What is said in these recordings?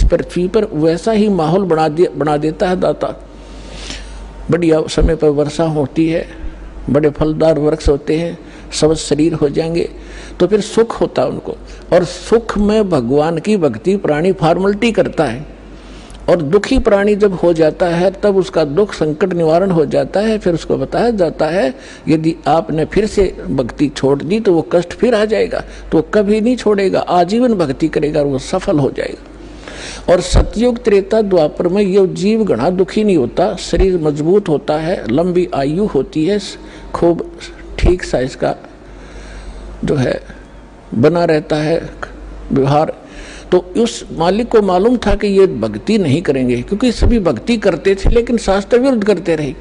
पृथ्वी पर वैसा ही माहौल बना देता है दाता। बढ़िया समय पर वर्षा होती है, बड़े फलदार वृक्ष होते हैं, सब शरीर हो जाएंगे, तो फिर सुख होता है उनको। और सुख में भगवान की भक्ति प्राणी फॉर्मलिटी करता है। और दुखी प्राणी जब हो जाता है तब उसका दुख संकट निवारण हो जाता है। फिर उसको बताया जाता है यदि आपने फिर से भक्ति छोड़ दी तो वो कष्ट फिर आ जाएगा, तो कभी नहीं छोड़ेगा, आजीवन भक्ति करेगा और वो सफल हो जाएगा। और सतयुग त्रेता द्वापर में ये जीव घना दुखी नहीं होता, शरीर मजबूत होता है, लंबी आयु होती है, खूब ठीक सा इसका जो है बना रहता है व्यवहार। तो उस मालिक को मालूम था कि ये भक्ति नहीं करेंगे, क्योंकि सभी भक्ति करते थे लेकिन शास्त्र विरुद्ध करते रहे।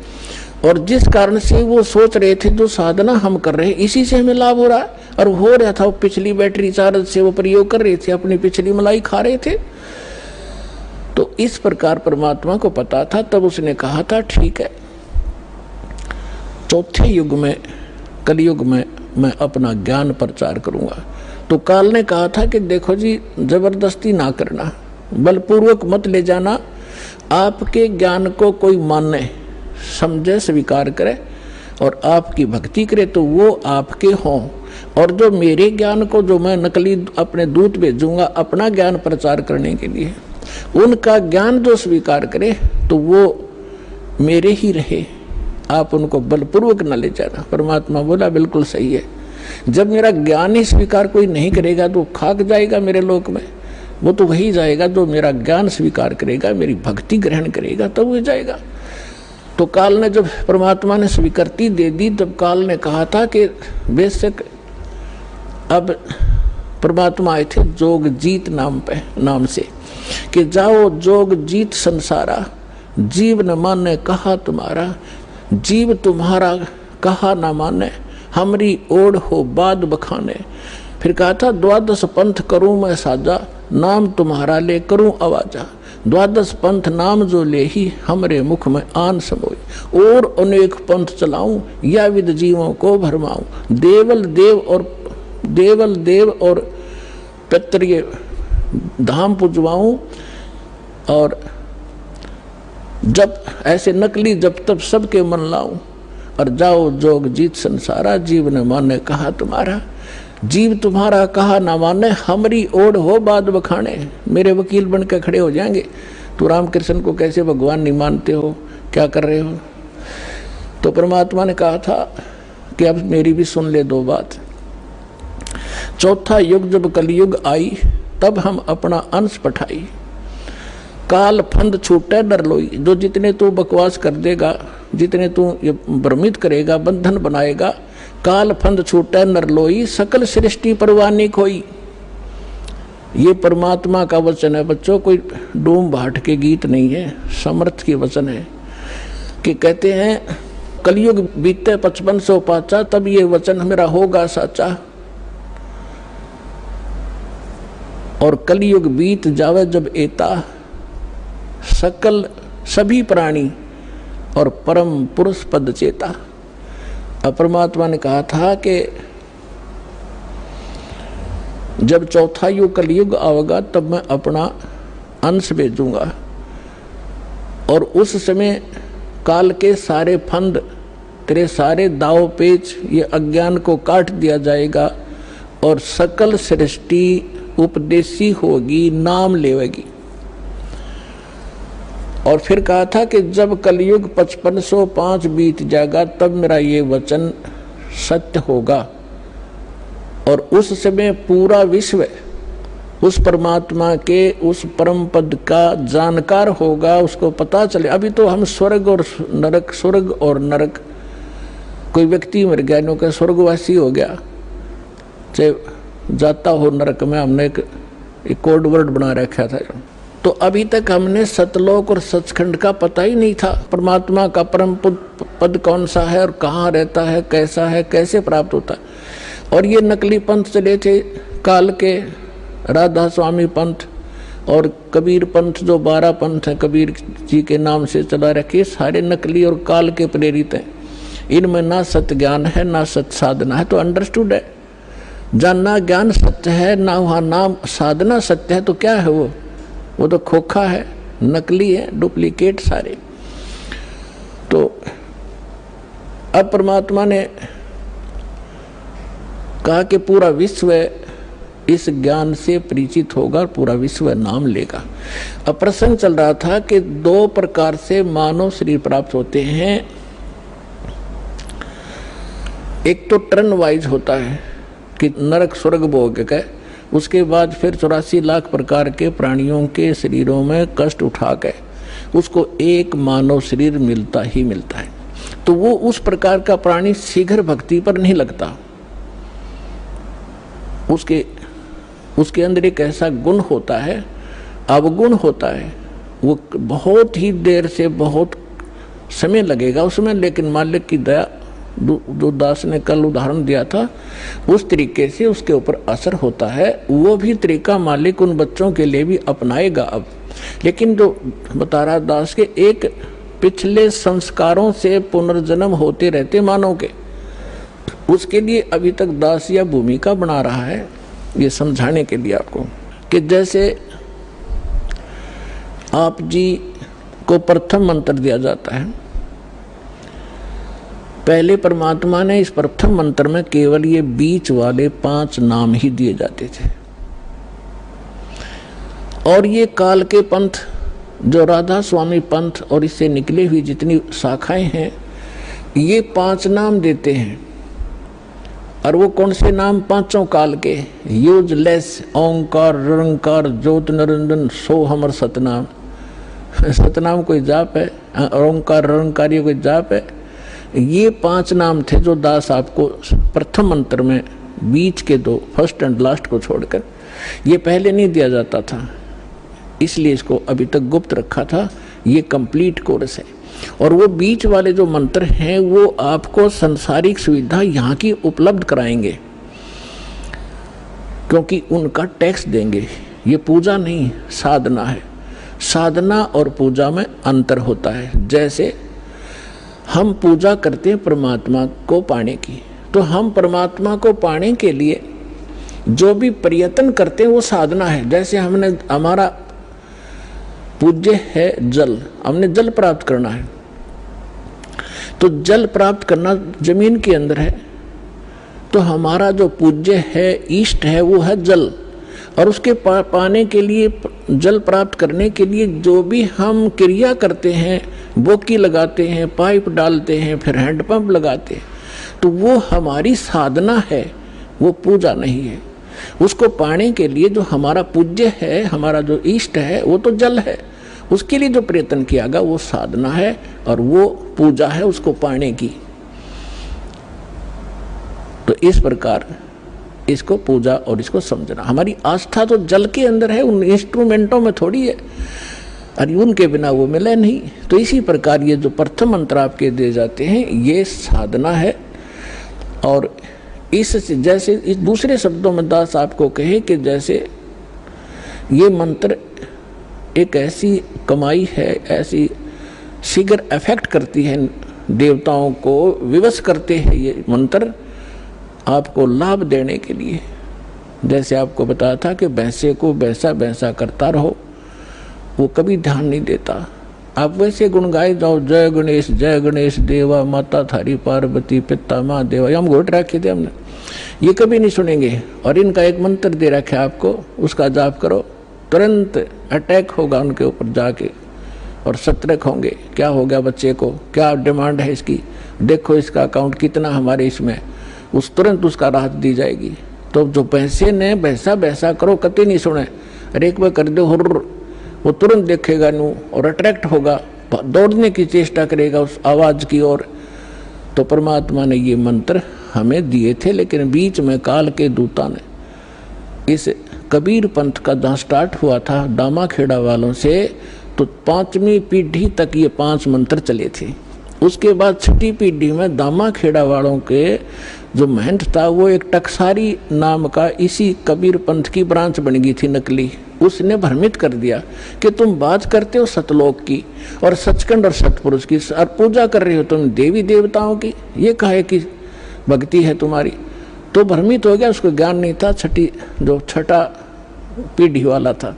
और जिस कारण से वो सोच रहे थे जो साधना हम कर रहे हैं इसी से हमें लाभ हो रहा है, और हो रहा था, वो पिछली बैटरी चार्ज से वो प्रयोग कर रहे थे, अपनी पिछली मलाई खा रहे थे। तो इस प्रकार परमात्मा को पता था, तब उसने कहा था ठीक है, चौथे युग में कलयुग में मैं अपना ज्ञान प्रचार करूंगा। तो काल ने कहा था कि देखो जी, जबरदस्ती ना करना, बलपूर्वक मत ले जाना, आपके ज्ञान को कोई माने समझे स्वीकार करे और आपकी भक्ति करे तो वो आपके हों, और जो मेरे ज्ञान को जो मैं नकली अपने दूत भेजूंगा अपना ज्ञान प्रचार करने के लिए, उनका ज्ञान जो स्वीकार करे तो वो मेरे ही रहे, आप उनको बलपूर्वक न ले जाना। परमात्मा बोला बिल्कुल सही है, जब मेरा ज्ञान ही स्वीकार कोई नहीं करेगा तो खाक जाएगा मेरे लोक में, वो तो वही जाएगा जो मेरा ज्ञान स्वीकार करेगा, मेरी भक्ति ग्रहण करेगा, तब वो जाएगा। तो काल ने जब परमात्मा ने स्वीकृति दे दी तब काल ने कहा था कि बेशक अब परमात्मा आए थे जोग जीत नाम से कि जाओ जोग जीत संसारा, जीव न माने कहा तुम्हारा, जीव तुम्हारा कहा न माने, हमरी ओढ़ हो बाद बखाने। फिर कहा था द्वादश पंथ करूं मैं साजा, नाम तुम्हारा ले करूं आवाजा, द्वादश पंथ नाम जो ले ही हमरे मुख में आन समोई, और अनेक पंथ चलाऊं या विद जीवों को भरमाऊं, देवल देव और पितृ धाम पुजवाऊं, और जब ऐसे नकली जब तब सबके मन लाऊं, और जाओ जोग जीत संसारा, जीव न माने कहा तुम्हारा, जीव तुम्हारा कहा ना माने, हमरी ओढ़ हो बाद बखाने। मेरे वकील बन के खड़े हो जाएंगे, तो रामकृष्ण को कैसे भगवान नहीं मानते हो, क्या कर रहे हो। तो परमात्मा ने कहा था कि अब मेरी भी सुन ले दो बात। चौथा युग जब कलयुग आई तब हम अपना अंश पठाई, काल फंद छूटे डर लोई। जो जितने तू बकवास कर देगा, जितने तू ये भ्रमित करेगा, बंधन बनाएगा, काल फंद छूटे नर लोई, सकल सृष्टि परवानी खोई। ये परमात्मा का वचन है बच्चों, कोई डूम भाट के गीत नहीं है, समर्थ के वचन है। कि कहते हैं कलयुग बीते 5500 पाचा, तब ये वचन मेरा होगा साचा, और कलयुग बीत जावे जब एता, सकल सभी प्राणी और परम पुरुष पद चेता। अब परमात्मा ने कहा था कि जब चौथा युग कलयुग आवेगा तब मैं अपना अंश भेजूंगा, और उस समय काल के सारे फंद, तेरे सारे दाव पेच, ये अज्ञान को काट दिया जाएगा, और सकल सृष्टि उपदेशी होगी, नाम लेवेगी। और फिर कहा था कि जब कलयुग 5505 बीत जाएगा तब मेरा ये वचन सत्य होगा, और उस समय पूरा विश्व उस परमात्मा के उस परम पद का जानकार होगा, उसको पता चले। अभी तो हम स्वर्ग और नरक, कोई व्यक्ति मर गया, नो का स्वर्गवासी हो गया, चाहे जाता हो नरक में, हमने एक कोड वर्ड बना रखा था। तो अभी तक हमने सतलोक और सचखंड का पता ही नहीं था, परमात्मा का परम पद कौन सा है और कहाँ रहता है, कैसा है, कैसे प्राप्त होता है। और ये नकली पंथ चले थे काल के, राधा स्वामी पंथ और कबीर पंथ, जो 12 पंथ है कबीर जी के नाम से चला रखे, सारे नकली और काल के प्रेरित हैं। इनमें ना सत्य ज्ञान है ना सत्य साधना है, तो अंडरस्टूड है। जानना ज्ञान सत्य है, ना वहाँ नाम साधना सत्य है, तो क्या है वो, वो तो खोखा है, नकली है, डुप्लीकेट सारे। तो अब परमात्मा ने कहा कि पूरा विश्व इस ज्ञान से परिचित होगा और पूरा विश्व नाम लेगा। अब प्रसंग चल रहा था कि 2 प्रकार से मानव शरीर प्राप्त होते हैं। एक तो टर्न वाइज होता है कि नरक स्वर्ग भोग के, उसके बाद फिर 84 लाख प्रकार के प्राणियों के शरीरों में कष्ट उठा के उसको एक मानव शरीर मिलता ही मिलता है। तो वो उस प्रकार का प्राणी शीघ्र भक्ति पर नहीं लगता। उसके अंदर एक ऐसा गुण होता है, अवगुण होता है, वो बहुत ही देर से बहुत समय लगेगा उसमें, लेकिन मालिक की दया, जो दास ने कल उदाहरण दिया था उस तरीके से उसके ऊपर असर होता है। वो भी तरीका मालिक उन बच्चों के लिए भी अपनाएगा अब। लेकिन जो बता रहा दास के एक पिछले संस्कारों से पुनर्जन्म होते रहते मानव के, उसके लिए अभी तक दास या भूमिका बना रहा है, ये समझाने के लिए आपको कि जैसे आप जी को प्रथम मंत्र दिया जाता है। पहले परमात्मा ने इस प्रथम मंत्र में केवल ये बीच वाले 5 नाम ही दिए जाते थे, और ये काल के पंथ जो राधा स्वामी पंथ और इससे निकले हुई जितनी शाखाएं हैं, ये 5 नाम देते हैं। और वो कौन से नाम? 5 काल के, यूजलेस, ओंकार, निरंकार, ज्योत निरंजन, सो हमर सतनाम। सतनाम कोई जाप है, ओंकार निरंकारी कोई जाप है। ये 5 नाम थे जो दास आपको प्रथम मंत्र में बीच के 2, फर्स्ट एंड लास्ट को छोड़कर, ये पहले नहीं दिया जाता था, इसलिए इसको अभी तक गुप्त रखा था। ये कंप्लीट कोर्स है। और वो बीच वाले जो मंत्र हैं वो आपको संसारिक सुविधा यहाँ की उपलब्ध कराएंगे, क्योंकि उनका टैक्स देंगे। ये पूजा नहीं, साधना है। साधना और पूजा में अंतर होता है। जैसे हम पूजा करते हैं परमात्मा को पाने की, तो हम परमात्मा को पाने के लिए जो भी प्रयत्न करते हैं वो साधना है। जैसे हमारा पूज्य है जल, हमने जल प्राप्त करना है, तो जल प्राप्त करना जमीन के अंदर है, तो हमारा जो पूज्य है, इष्ट है, वो है जल। और उसके पाने के लिए, जल प्राप्त करने के लिए जो भी हम क्रिया करते हैं, बोकी लगाते हैं, पाइप डालते हैं, फिर हैंडपंप लगाते हैं, तो वो हमारी साधना है, वो पूजा नहीं है। उसको पाने के लिए जो हमारा पूज्य है, हमारा जो इष्ट है, वो तो जल है। उसके लिए जो प्रयत्न किया गया वो साधना है और वो पूजा है उसको पाने की। तो इस प्रकार इसको पूजा और इसको समझना। हमारी आस्था तो जल के अंदर है, उन इंस्ट्रूमेंटों में थोड़ी है, और उनके बिना वो मिले नहीं। तो इसी प्रकार ये जो प्रथम मंत्र आपके दिए जाते हैं ये साधना है। और इस जैसे इस दूसरे शब्दों में दास आपको कहे कि जैसे ये मंत्र एक ऐसी कमाई है, ऐसी शीघ्र अफेक्ट करती है, देवताओं को विवश करते हैं ये मंत्र आपको लाभ देने के लिए। जैसे आपको बताया था कि भैंसे को भैंसा भैंसा करता रहो, वो कभी ध्यान नहीं देता। आप वैसे गुण गाए जाओ, जय गणेश देवा, माता थारी पार्वती, पिता माँ देवा, हम घोट रखे थे हमने, ये कभी नहीं सुनेंगे। और इनका एक मंत्र दे रखा है आपको, उसका जाप करो, तुरंत अटैक होगा उनके ऊपर जाके और सतर्क होंगे। क्या हो गया बच्चे को, क्या डिमांड है इसकी, देखो इसका अकाउंट कितना हमारे इसमें, उस तुरंत उसका राहत दी जाएगी। तो जो पैसे ने भैंसा भैंसा करो कति नहीं सुने, अरे एक बार कर दो हुर्र, वो तुरंत देखेगा नू और अट्रैक्ट होगा, दौड़ने की चेष्टा करेगा उस आवाज़ की ओर। तो परमात्मा ने ये मंत्र हमें दिए थे, लेकिन बीच में काल के दूता ने इस कबीर पंथ का जहाँ स्टार्ट हुआ था दामा खेड़ा वालों से, तो 5वीं पीढ़ी तक ये 5 मंत्र चले थे। उसके बाद 6ठी पीढ़ी में दामा खेड़ा वालों के जो महंत था वो एक टकसारी नाम का इसी कबीर पंथ की ब्रांच बन गई थी नकली। उसने भ्रमित कर दिया कि तुम बात करते हो सतलोक की और सचखंड और सतपुरुष की, और पूजा कर रहे हो तुम देवी देवताओं की, ये कहे कि भक्ति है तुम्हारी। तो भ्रमित हो गया, उसको ज्ञान नहीं था, छठा पीढ़ी वाला था।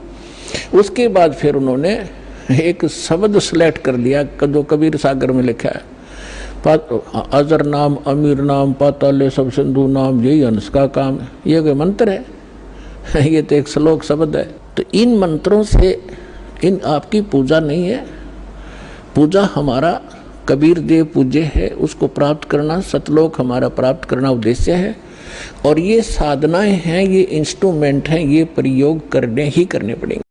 उसके बाद फिर उन्होंने एक शब्द सेलेक्ट कर लिया जो कबीर सागर में लिखा है, अजर नाम अमीर नाम पाताले सब सिंधु नाम यही हंस का काम। ये कोई मंत्र है? ये तो एक श्लोक शब्द है। तो इन मंत्रों से इन आपकी पूजा नहीं है। पूजा हमारा कबीर देव पूज्य है, उसको प्राप्त करना, सतलोक हमारा प्राप्त करना उद्देश्य है। और ये साधनाएं हैं, ये इंस्ट्रूमेंट हैं, ये प्रयोग करने ही करने पड़ेंगे।